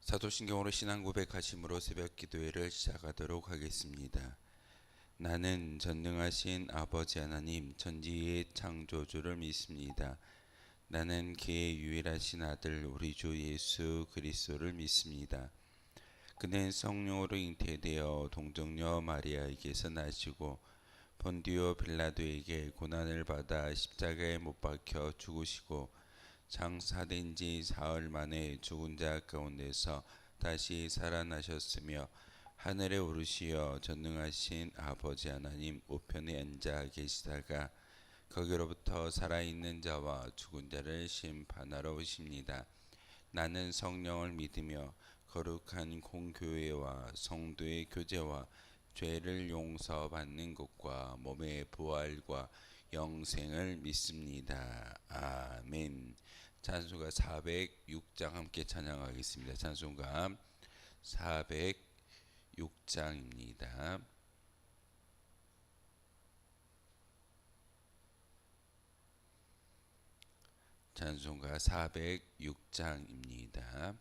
사도신경으로 신앙 고백하심으로 새벽 기도회를 시작하도록 하겠습니다. 나는 전능하신 아버지 하나님 천지의 창조주를 믿습니다. 나는 그의 유일하신 아들 우리 주 예수 그리스도를 믿습니다. 그는 성령으로 잉태되어 동정녀 마리아에게서 나시고 본디오 빌라도에게 고난을 받아 십자가에 못 박혀 죽으시고 장사된 지 사흘 만에 죽은 자 가운데서 다시 살아나셨으며 하늘에 오르시어 전능하신 아버지 하나님 우편에 앉아 계시다가 거기로부터 살아있는 자와 죽은 자를 심판하러 오십니다. 나는 성령을 믿으며 거룩한 공교회와 성도의 교제와 죄를 용서받는 것과 몸의 부활과 영생을 믿습니다. 아멘. 찬송가 406장 함께 찬양하겠습니다. 찬송가 406장입니다. 찬송가 406장입니다.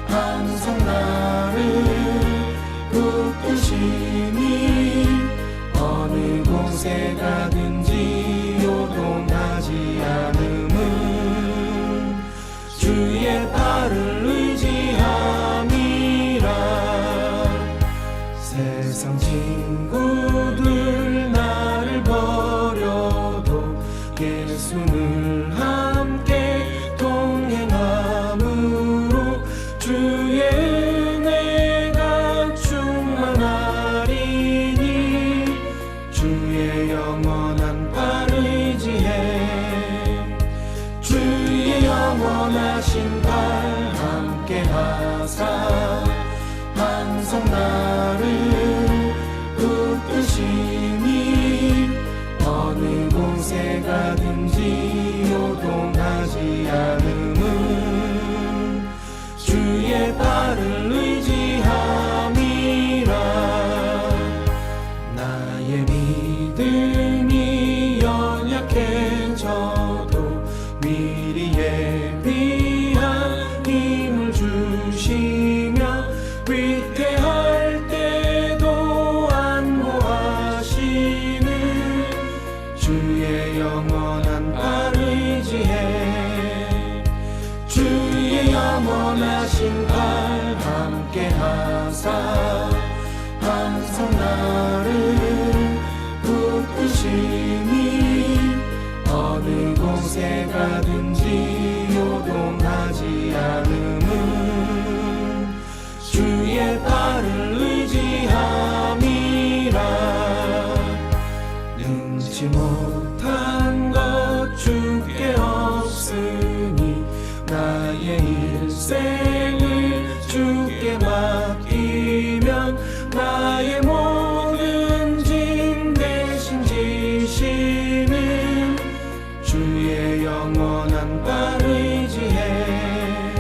항상 나를 붙드시니 어느 곳에 가든지 요동하지 않음은 주의 팔을 의지함이라. 세상 친구들 나를 버려도 예수를 함께 동행함으로 주의 은혜가 충만하리니 주의 영원한 팔 의지해 주의 영원하신 팔 함께 하사 항상 나를 붙드시니 어느 곳에 가든지 요동하지 않음은 주의 팔을 의지함이라. 나의 믿음이 연약해져도 미리 예비한 힘을 주시며 위태할 때도 안보하시는 주의 영원한 팔 의지해 주의 영원하신 팔 함께 하사 항상 나를 붙드시니 어느 곳에 가든지 요동하지 않음은 주의 팔을 의지함이라. 능치 못한 것 주께 없으니 나의 일생을 주께 맡기면 나의 모든 짐 대신 지시는 주의 영원한 팔 의지해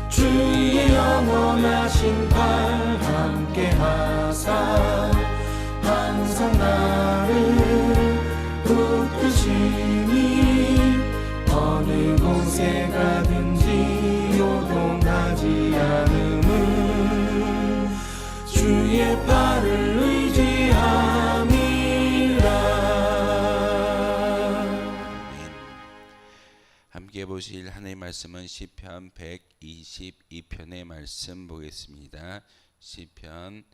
주의 영원하신 팔 함께 하사 항상 나를 붙드시니 어느 곳에 가든지 요동하지 않음은 주의 팔을 의지함이라. 함께 보실 하나님의 말씀은 시편 122편의 말씀 보겠습니다. 시편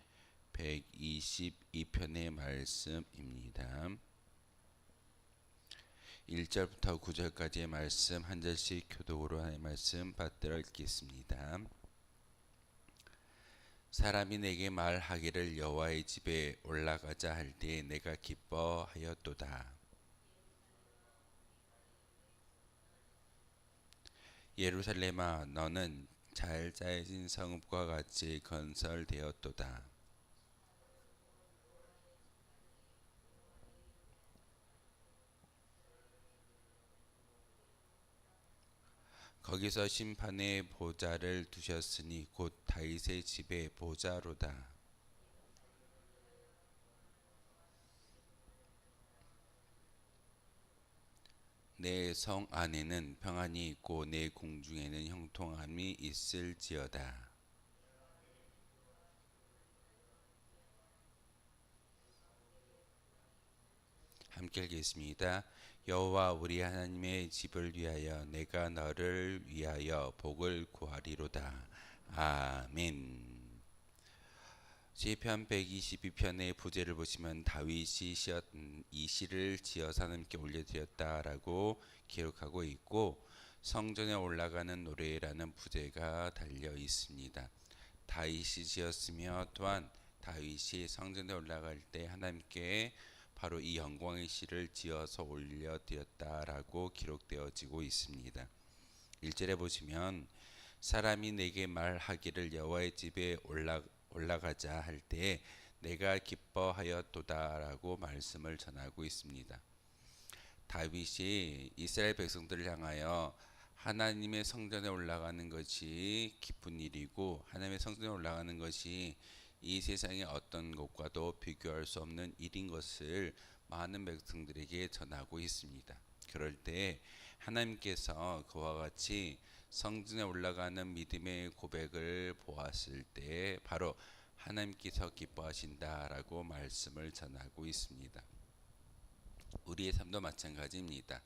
122편의 말씀입니다. 1절부터 9절까지의 말씀 한 절씩 교독으로 하나님의 말씀 받들어 읽겠습니다. 사람이 내게 말하기를 여호와의 집에 올라가자 할 때에 내가 기뻐하였도다. 예루살렘아 너는 잘 짜여진 성읍과 같이 건설되었도다. 거기서 심판의 보좌를 두셨으니 곧 다윗의 집의 보좌로다. 내 성 안에는 평안이 있고 내 공중에는 형통함이 있을지어다. 함께 읽겠습니다. 여호와 우리 하나님의 집을 위하여 내가 너를 위하여 복을 구하리로다. 아멘. 시편 122편의 부제를 보시면 다윗이 이 시를 지어서 하나님께 올려드렸다라고 기록하고 있고, 성전에 올라가는 노래라는 부제가 달려 있습니다. 다윗이 지었으며 또한 다윗이 성전에 올라갈 때 하나님께 바로 이 영광의 시를 지어서 올려드렸다라고 기록되어지고 있습니다. 1절에 보시면 사람이 내게 말하기를 여호와의 집에 올라가자 할 때에 내가 기뻐하였도다라고 말씀을 전하고 있습니다. 다윗이 이스라엘 백성들을 향하여 하나님의 성전에 올라가는 것이 기쁜 일이고 하나님의 성전에 올라가는 것이 이 세상의 어떤 것과도 비교할 수 없는 일인 것을 많은 백성들에게 전하고 있습니다. 그럴 때 하나님께서 그와 같이 성전에 올라가는 믿음의 고백을 보았을 때 바로 하나님께서 기뻐하신다라고 말씀을 전하고 있습니다. 우리의 삶도 마찬가지입니다.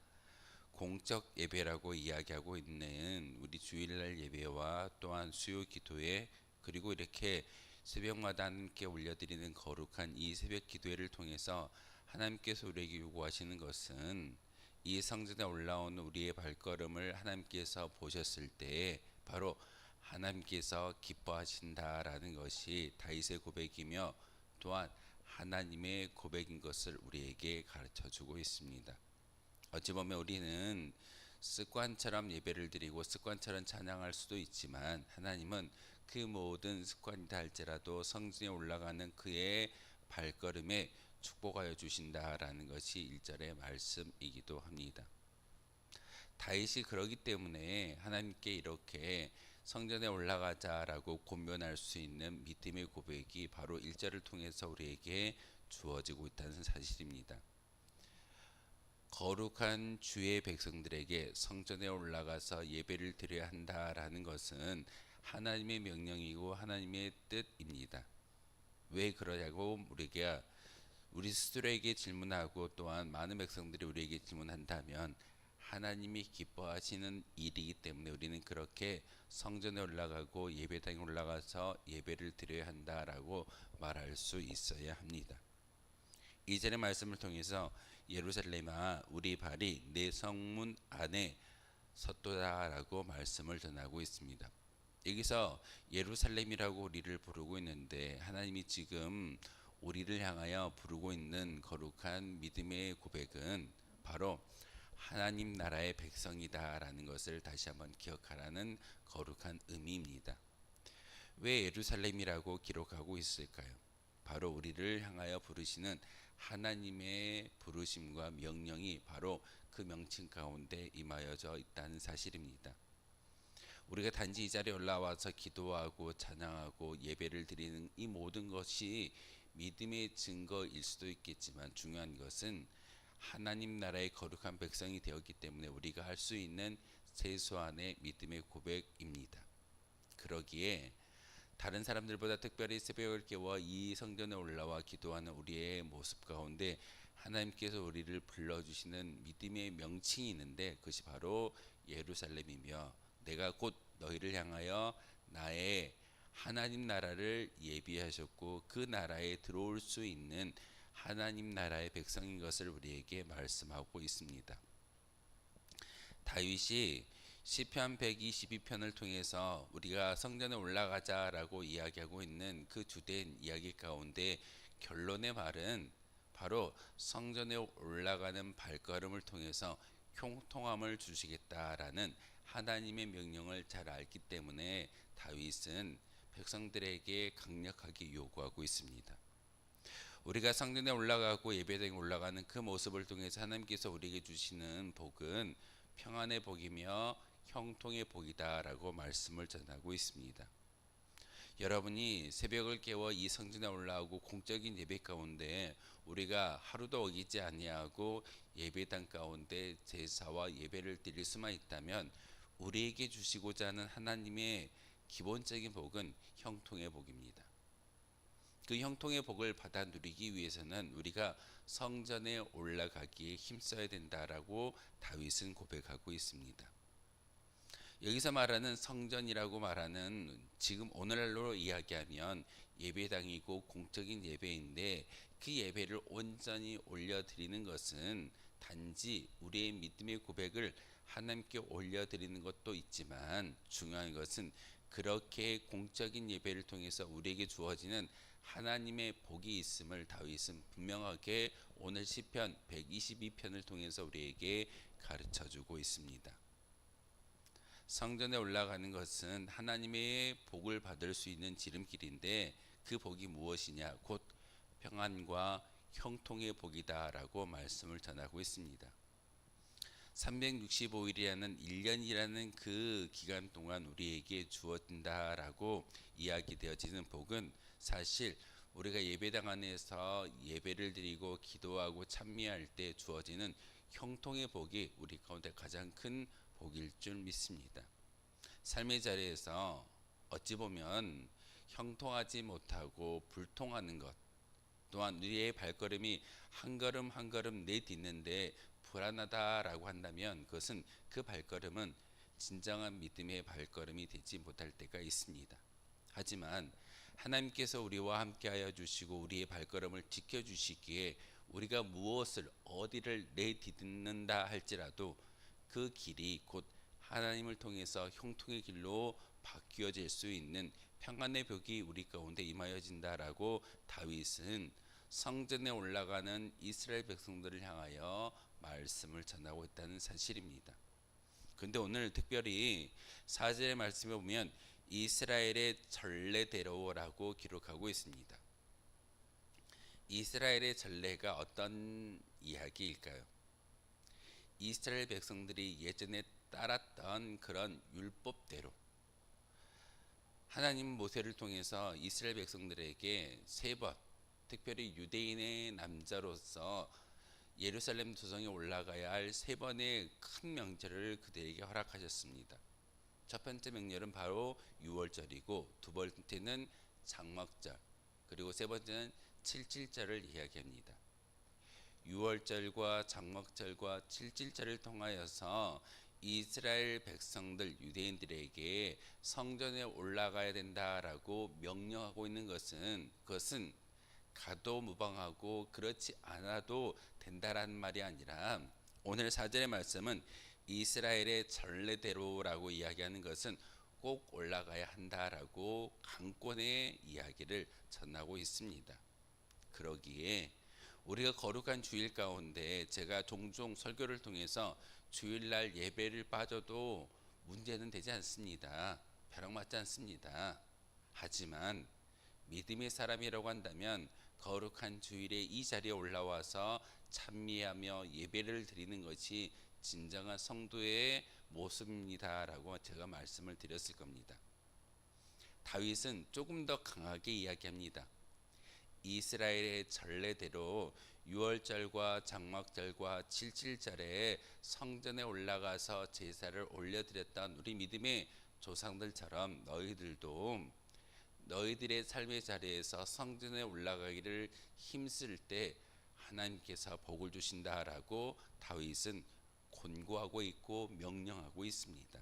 공적 예배라고 이야기하고 있는 우리 주일날 예배와 또한 수요 기도회, 그리고 이렇게 새벽마다 함께 올려드리는 거룩한 이 새벽 기도회를 통해서 하나님께서 우리에게 요구하시는 것은 이 성전에 올라오는 우리의 발걸음을 하나님께서 보셨을 때 바로 하나님께서 기뻐하신다라는 것이 다윗의 고백이며 또한 하나님의 고백인 것을 우리에게 가르쳐주고 있습니다. 어찌 보면 우리는 습관처럼 예배를 드리고 습관처럼 찬양할 수도 있지만 하나님은 그 모든 습관이다 할지라도 성전에 올라가는 그의 발걸음에 축복하여 주신다라는 것이 1절의 말씀이기도 합니다. 다윗이 그러기 때문에 하나님께 이렇게 성전에 올라가자라고 권면할 수 있는 믿음의 고백이 바로 1절을 통해서 우리에게 주어지고 있다는 사실입니다. 거룩한 주의 백성들에게 성전에 올라가서 예배를 드려야 한다라는 것은 하나님의 명령이고 하나님의 뜻입니다. 왜 그러냐고 우리 스스로에게 질문하고 또한 많은 백성들이 우리에게 질문한다면 하나님이 기뻐하시는 일이기 때문에 우리는 그렇게 성전에 올라가고 예배당에 올라가서 예배를 드려야 한다라고 말할 수 있어야 합니다. 이전의 말씀을 통해서 예루살렘아 우리 발이 내 성문 안에 섰도다라고 말씀을 전하고 있습니다. 여기서 예루살렘이라고 우리를 부르고 있는데 하나님이 지금 우리를 향하여 부르고 있는 거룩한 믿음의 고백은 바로 하나님 나라의 백성이다라는 것을 다시 한번 기억하라는 거룩한 의미입니다. 왜 예루살렘이라고 기록하고 있을까요? 바로 우리를 향하여 부르시는 하나님의 부르심과 명령이 바로 그 명칭 가운데 임하여져 있다는 사실입니다. 우리가 단지 이 자리에 올라와서 기도하고 찬양하고 예배를 드리는 이 모든 것이 믿음의 증거일 수도 있겠지만 중요한 것은 하나님 나라의 거룩한 백성이 되었기 때문에 우리가 할 수 있는 최소한의 믿음의 고백입니다. 그러기에 다른 사람들보다 특별히 새벽을 깨워 이 성전에 올라와 기도하는 우리의 모습 가운데 하나님께서 우리를 불러주시는 믿음의 명칭이 있는데 그것이 바로 예루살렘이며 내가 곧 너희를 향하여 나의 하나님 나라를 예비하셨고 그 나라에 들어올 수 있는 하나님 나라의 백성인 것을 우리에게 말씀하고 있습니다. 다윗이 시편 122편을 통해서 우리가 성전에 올라가자라고 이야기하고 있는 그 주된 이야기 가운데 결론의 말은 바로 성전에 올라가는 발걸음을 통해서 형통함을 주시겠다라는 하나님의 명령을 잘 알기 때문에 다윗은 백성들에게 강력하게 요구하고 있습니다. 우리가 성전에 올라가고 예배당에 올라가는 그 모습을 통해서 하나님께서 우리에게 주시는 복은 평안의 복이며 형통의 복이다라고 말씀을 전하고 있습니다. 여러분이 새벽을 깨워 이 성전에 올라오고 공적인 예배 가운데 우리가 하루도 어기지 아니하고 예배당 가운데 제사와 예배를 드릴 수만 있다면 우리에게 주시고자 하는 하나님의 기본적인 복은 형통의 복입니다. 그 형통의 복을 받아 누리기 위해서는 우리가 성전에 올라가기에 힘써야 된다라고 다윗은 고백하고 있습니다. 여기서 말하는 성전이라고 말하는 지금 오늘날로 이야기하면 예배당이고 공적인 예배인데 그 예배를 온전히 올려드리는 것은 단지 우리의 믿음의 고백을 하나님께 올려드리는 것도 있지만 중요한 것은 그렇게 공적인 예배를 통해서 우리에게 주어지는 하나님의 복이 있음을 다윗은 분명하게 오늘 시편 122편을 통해서 우리에게 가르쳐주고 있습니다. 성전에 올라가는 것은 하나님의 복을 받을 수 있는 지름길인데 그 복이 무엇이냐? 곧 평안과 형통의 복이다라고 말씀을 전하고 있습니다. 365일이라는 1년이라는 그 기간 동안 우리에게 주어진다라고 이야기되어지는 복은 사실 우리가 예배당 안에서 예배를 드리고 기도하고 찬미할 때 주어지는 형통의 복이 우리 가운데 가장 큰 복일 줄 믿습니다. 삶의 자리에서 어찌 보면 형통하지 못하고 불통하는 것, 또한 우리의 발걸음이 한 걸음 한 걸음 내딛는데 불안하다라고 한다면 그것은 그 발걸음은 진정한 믿음의 발걸음이 되지 못할 때가 있습니다. 하지만 하나님께서 우리와 함께하여 주시고 우리의 발걸음을 지켜주시기에 우리가 무엇을 어디를 내딛는다 할지라도 그 길이 곧 하나님을 통해서 형통의 길로 바뀌어질 수 있는 평안의 벽이 우리 가운데 임하여진다라고 다윗은 성전에 올라가는 이스라엘 백성들을 향하여 말씀을 전하고 있다는 사실입니다. 그런데 오늘 특별히 4절의 말씀에 보면 이스라엘의 전례대로라고 기록하고 있습니다. 이스라엘의 전례가 어떤 이야기일까요? 이스라엘 백성들이 예전에 따랐던 그런 율법대로 하나님 모세를 통해서 이스라엘 백성들에게 3번, 특별히 유대인의 남자로서 예루살렘 도성에 올라가야 할 3번의 큰 명절을 그들에게 허락하셨습니다. 첫 번째 명절은 바로 유월절이고 두 번째는 장막절, 그리고 세 번째는 칠칠절을 이야기합니다. 유월절과 장막절과 칠칠절을 통하여서 이스라엘 백성들 유대인들에게 성전에 올라가야 된다라고 명령하고 있는 것은 그것은 가도 무방하고 그렇지 않아도 된다라는 말이 아니라 오늘 4절의 말씀은 이스라엘의 전례대로라고 이야기하는 것은 꼭 올라가야 한다라고 강권의 이야기를 전하고 있습니다. 그러기에 우리가 거룩한 주일 가운데 제가 종종 설교를 통해서 주일날 예배를 빠져도 문제는 되지 않습니다. 벼락맞지 않습니다. 하지만 믿음의 사람이라고 한다면 거룩한 주일에 이 자리에 올라와서 찬미하며 예배를 드리는 것이 진정한 성도의 모습입니다라고 제가 말씀을 드렸을 겁니다. 다윗은 조금 더 강하게 이야기합니다. 이스라엘의 전례대로 유월절과 장막절과 칠칠절에 성전에 올라가서 제사를 올려드렸던 우리 믿음의 조상들처럼 너희들도 너희들의 삶의 자리에서 성전에 올라가기를 힘쓸 때 하나님께서 복을 주신다라고 다윗은 권고하고 있고 명령하고 있습니다.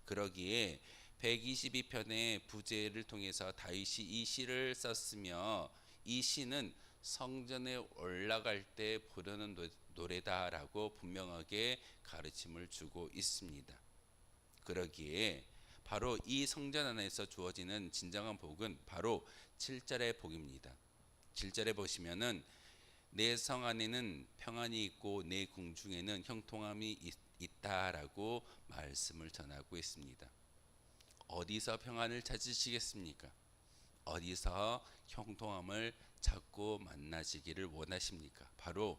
그러기에 122편의 부제를 통해서 다윗이 이 시를 썼으며 이 시는 성전에 올라갈 때 부르는 노래다라고 분명하게 가르침을 주고 있습니다. 그러기에 바로 이 성전 안에서 주어지는 진정한 복은 바로 7절의 복입니다. 7절에 보시면은 내 성 안에는 평안이 있고 내 궁중에는 형통함이 있다라고 말씀을 전하고 있습니다. 어디서 평안을 찾으시겠습니까? 어디서 형통함을 찾고 만나시기를 원하십니까? 바로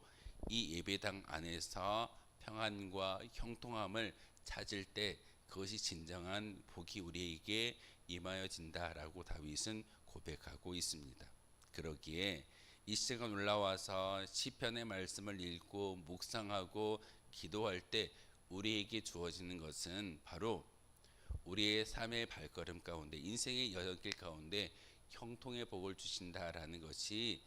이 예배당 안에서 평안과 형통함을 찾을 때 그것이 진정한 복이 우리에게 임하여진다라고 다윗은 고백하고 있습니다. 그러기에 이 시간 올라와서 시편의 말씀을 읽고 묵상하고 기도할 때 우리에게 주어지는 것은 바로 우리의 삶의 발걸음 가운데 인생의 여정길 가운데 형통의 복을 주신다라는 것이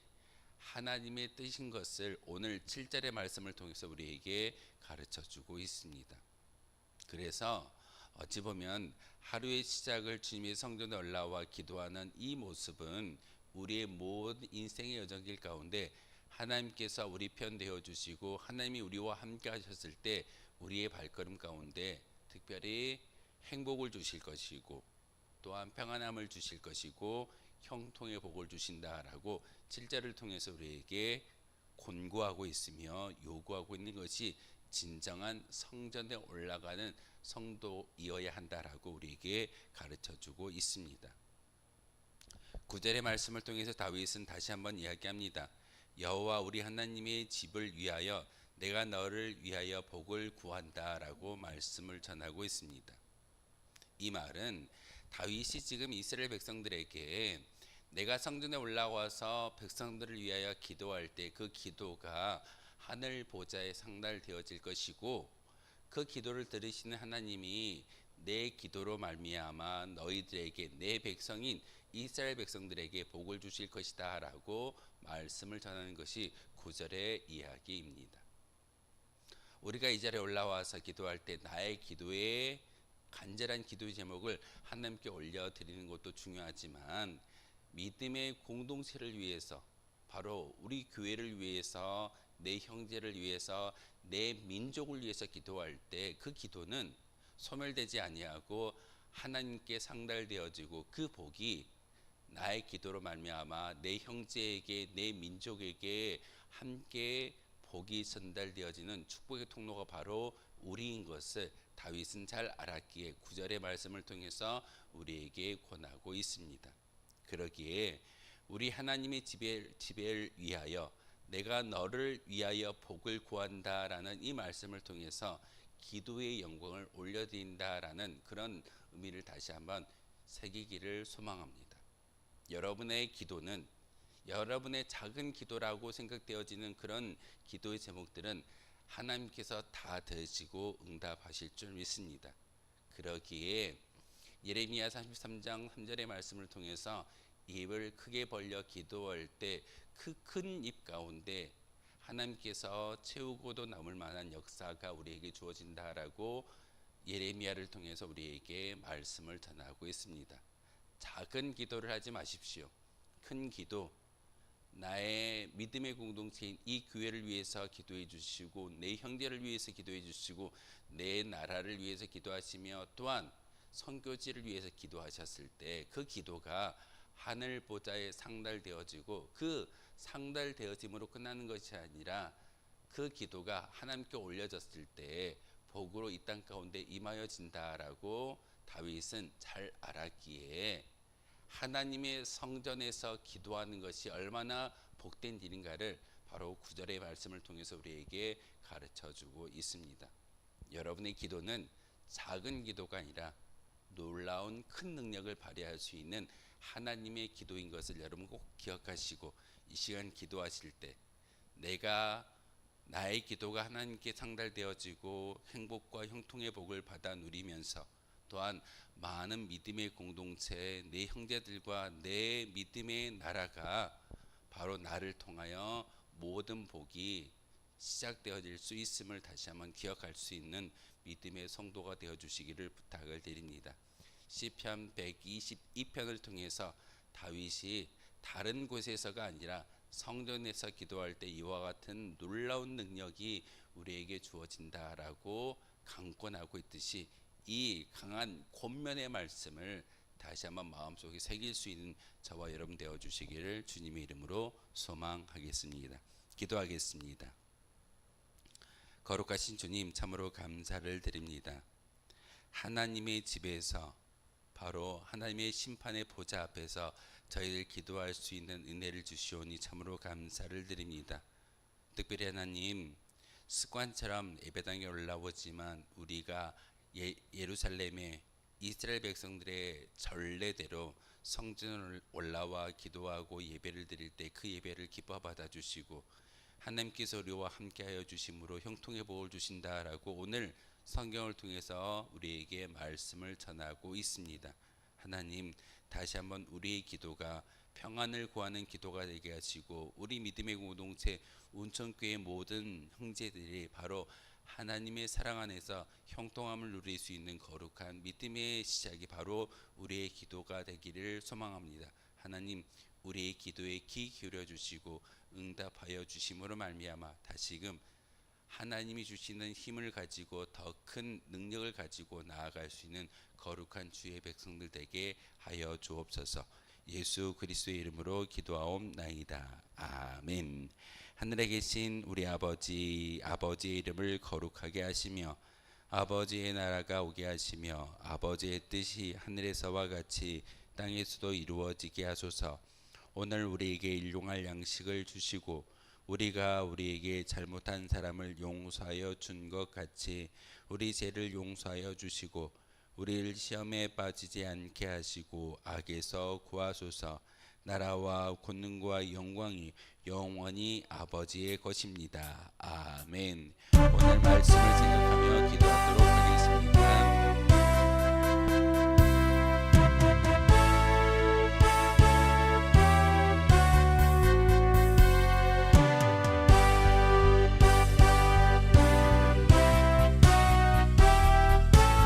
하나님의 뜻인 것을 오늘 7절의 말씀을 통해서 우리에게 가르쳐 주고 있습니다. 그래서 어찌 보면 하루의 시작을 주님의 성전에 올라와 기도하는 이 모습은 우리의 모든 인생의 여정길 가운데 하나님께서 우리 편 되어 주시고 하나님이 우리와 함께 하셨을 때 우리의 발걸음 가운데 특별히 행복을 주실 것이고 또한 평안함을 주실 것이고 형통의 복을 주신다라고 7절을 통해서 우리에게 권고하고 있으며 요구하고 있는 것이 진정한 성전에 올라가는 성도이어야 한다라고 우리에게 가르쳐주고 있습니다. 9절의 말씀을 통해서 다윗은 다시 한번 이야기합니다. 여호와 우리 하나님의 집을 위하여 내가 너를 위하여 복을 구한다라고 말씀을 전하고 있습니다. 이 말은 다윗이 지금 이스라엘 백성들에게 내가 성전에 올라와서 백성들을 위하여 기도할 때 그 기도가 하늘 보좌에 상달되어질 것이고 그 기도를 들으시는 하나님이 내 기도로 말미암아 너희들에게 내 백성인 이스라엘 백성들에게 복을 주실 것이다 라고 말씀을 전하는 것이 9절의 이야기입니다. 우리가 이 자리에 올라와서 기도할 때 나의 기도에 간절한 기도의 제목을 하나님께 올려드리는 것도 중요하지만 믿음의 공동체를 위해서 바로 우리 교회를 위해서 내 형제를 위해서 내 민족을 위해서 기도할 때 그 기도는 소멸되지 아니하고 하나님께 상달되어지고 그 복이 나의 기도로 말미암아 내 형제에게 내 민족에게 함께 복이 전달되어지는 축복의 통로가 바로 우리인 것을 다윗은 잘 알았기에 9절의 말씀을 통해서 우리에게 권하고 있습니다. 그러기에 우리 하나님의 집을 위하여 내가 너를 위하여 복을 구한다라는 이 말씀을 통해서 기도의 영광을 올려드린다라는 그런 의미를 다시 한번 새기기를 소망합니다. 여러분의 기도는 여러분의 작은 기도라고 생각되어지는 그런 기도의 제목들은 하나님께서 다 들으시고 응답하실 줄 믿습니다. 그러기에 예레미야 33장 3절의 말씀을 통해서 입을 크게 벌려 기도할 때 그 큰 입 가운데 하나님께서 채우고도 남을 만한 역사가 우리에게 주어진다라고 예레미야를 통해서 우리에게 말씀을 전하고 있습니다. 작은 기도를 하지 마십시오. 큰 기도, 나의 믿음의 공동체인 이 교회를 위해서 기도해 주시고 내 형제를 위해서 기도해 주시고 내 나라를 위해서 기도하시며 또한 선교지를 위해서 기도하셨을 때 그 기도가 하늘 보좌에 상달되어지고 그 상달되어짐으로 끝나는 것이 아니라 그 기도가 하나님께 올려졌을 때 복으로 이 땅 가운데 임하여진다라고 다윗은 잘 알았기에 하나님의 성전에서 기도하는 것이 얼마나 복된 일인가를 바로 9절의 말씀을 통해서 우리에게 가르쳐주고 있습니다. 여러분의 기도는 작은 기도가 아니라 놀라운 큰 능력을 발휘할 수 있는 하나님의 기도인 것을 여러분 꼭 기억하시고 이 시간 기도하실 때 내가 나의 기도가 하나님께 상달되어지고 행복과 형통의 복을 받아 누리면서 또한 많은 믿음의 공동체 내 형제들과 내 믿음의 나라가 바로 나를 통하여 모든 복이 시작되어질 수 있음을 다시 한번 기억할 수 있는 믿음의 성도가 되어 주시기를 부탁을 드립니다. 시편 122편을 통해서 다윗이 다른 곳에서가 아니라 성전에서 기도할 때 이와 같은 놀라운 능력이 우리에게 주어진다라고 강권하고 있듯이 이 강한 권면의 말씀을 다시 한번 마음속에 새길 수 있는 저와 여러분 되어 주시기를 주님의 이름으로 소망하겠습니다. 기도하겠습니다. 거룩하신 주님, 참으로 감사를 드립니다. 하나님의 집에서, 바로 하나님의 심판의 보좌 앞에서 저희들 기도할 수 있는 은혜를 주시오니 참으로 감사를 드립니다. 특별히 하나님, 습관처럼 예배당에 올라오지만 우리가 예루살렘에 이스라엘 백성들의 전례대로 성전을 올라와 기도하고 예배를 드릴 때 그 예배를 기뻐 받아 주시고 하나님께서 우리와 함께하여 주심으로 형통의 복을 주신다라고 오늘 성경을 통해서 우리에게 말씀을 전하고 있습니다. 하나님, 다시 한번 우리의 기도가 평안을 구하는 기도가 되게 하시고 우리 믿음의 공동체 운천교회 모든 형제들이 바로 하나님의 사랑 안에서 형통함을 누릴 수 있는 거룩한 믿음의 시작이 바로 우리의 기도가 되기를 소망합니다. 하나님, 우리의 기도에 귀 기울여 주시고 응답하여 주심으로 말미암아 다시금 하나님이 주시는 힘을 가지고 더 큰 능력을 가지고 나아갈 수 있는 거룩한 주의 백성들 되게 하여 주옵소서. 예수 그리스도의 이름으로 기도하옵나이다. 아멘. 하늘에 계신 우리 아버지의 이름을 거룩하게 하시며 아버지의 나라가 오게 하시며 아버지의 뜻이 하늘에서와 같이 땅에서도 이루어지게 하소서. 오늘 우리에게 일용할 양식을 주시고 우리가 우리에게 잘못한 사람을 용서하여 준 것 같이 우리 죄를 용서하여 주시고 우리를 시험에 빠지지 않게 하시고 악에서 구하소서. 나라와 권능과 영광이 영원히 아버지의 것입니다. 아멘. 오늘 말씀을